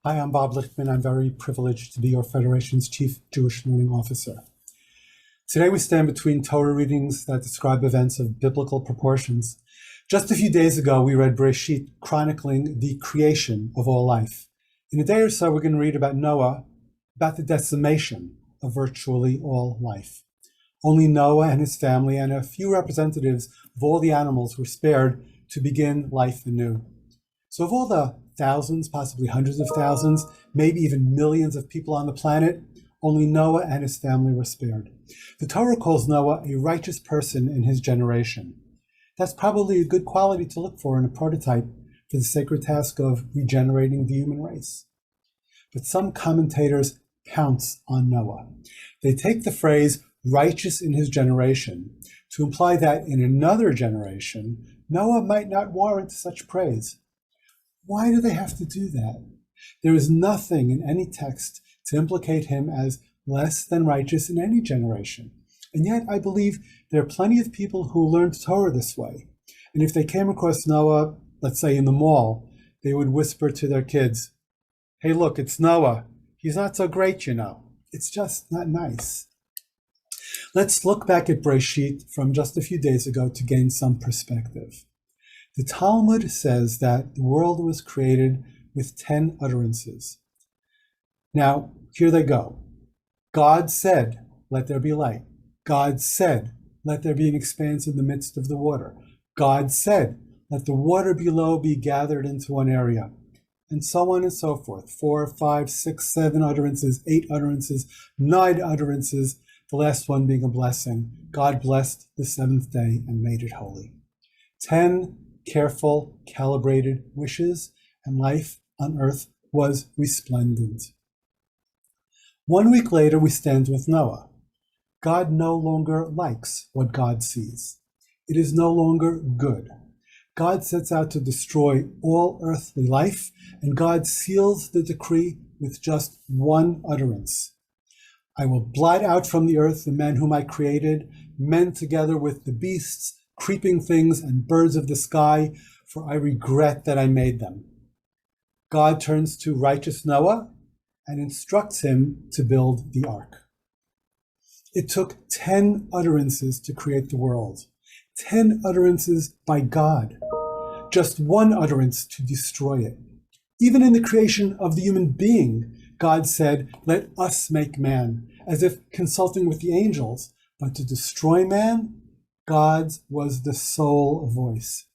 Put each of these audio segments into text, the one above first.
Hi, I'm Bob Lichtman. I'm very privileged to be your Federation's Chief Jewish Learning Officer. Today we stand between Torah readings that describe events of biblical proportions. Just a few days ago, we read Bereshit chronicling the creation of all life. In a day or so, we're going to read about Noah, about the decimation of virtually all life. Only Noah and his family and a few representatives of all the animals were spared to begin life anew. So of all the thousands, possibly hundreds of thousands, maybe even millions of people on the planet, only Noah and his family were spared. The Torah calls Noah a righteous person in his generation. That's probably a good quality to look for in a prototype for the sacred task of regenerating the human race. But some commentators pounce on Noah. They take the phrase righteous in his generation to imply that in another generation, Noah might not warrant such praise. Why do they have to do that? There is nothing in any text to implicate him as less than righteous in any generation. And yet I believe there are plenty of people who learned Torah this way. And if they came across Noah, let's say in the mall, they would whisper to their kids, "Hey, look, it's Noah. He's not so great, you know." It's just not nice. Let's look back at Bereshit from just a few days ago to gain some perspective. The Talmud says that the world was created with 10 utterances. Now, here they go. God said, "Let there be light." God said, "Let there be an expanse in the midst of the water." God said, "Let the water below be gathered into one area." And so on and so forth. 4, 5, 6, 7 utterances, 8 utterances, 9 utterances, the last one being a blessing. God blessed the seventh day and made it holy. 10 careful, calibrated wishes, and life on earth was resplendent. 1 week later, we stand with Noah. God no longer likes what God sees. It is no longer good. God sets out to destroy all earthly life, and God seals the decree with just one utterance. "I will blot out from the earth the men whom I created, men together with the beasts, creeping things, and birds of the sky, for I regret that I made them." God turns to righteous Noah and instructs him to build the ark. It took 10 utterances to create the world, 10 utterances by God, just one utterance to destroy it. Even in the creation of the human being, God said, "Let us make man," as if consulting with the angels. But to destroy man, God's was the sole voice.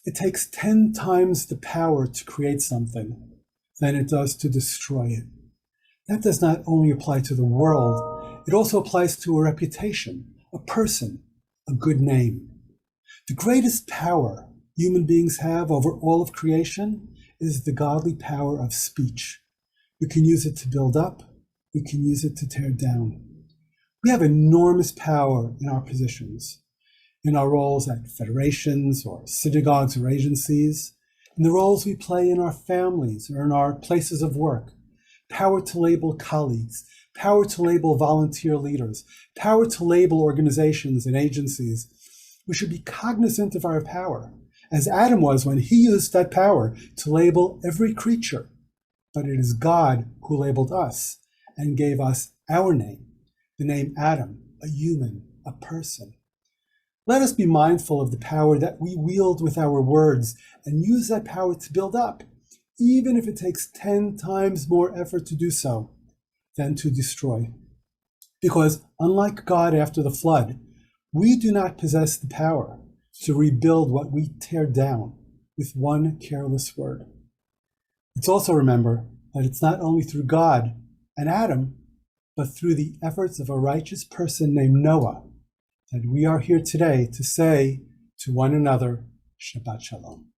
It takes 10 times the power to create something than it does to destroy it. That does not only apply to the world, it also applies to a reputation, a person, a good name. The greatest power human beings have over all of creation is the godly power of speech. We can use it to build up, we can use it to tear down. We have enormous power in our positions, in our roles at federations or synagogues or agencies, in the roles we play in our families or in our places of work. Power to label colleagues, power to label volunteer leaders, power to label organizations and agencies. We should be cognizant of our power, as Adam was when he used that power to label every creature. But it is God who labeled us and gave us our name, the name Adam, a human, a person. Let us be mindful of the power that we wield with our words and use that power to build up, even if it takes 10 times more effort to do so than to destroy. Because unlike God after the flood, we do not possess the power to rebuild what we tear down with one careless word. Let's also remember that it's not only through God and Adam, but through the efforts of a righteous person named Noah that we are here today to say to one another, Shabbat Shalom.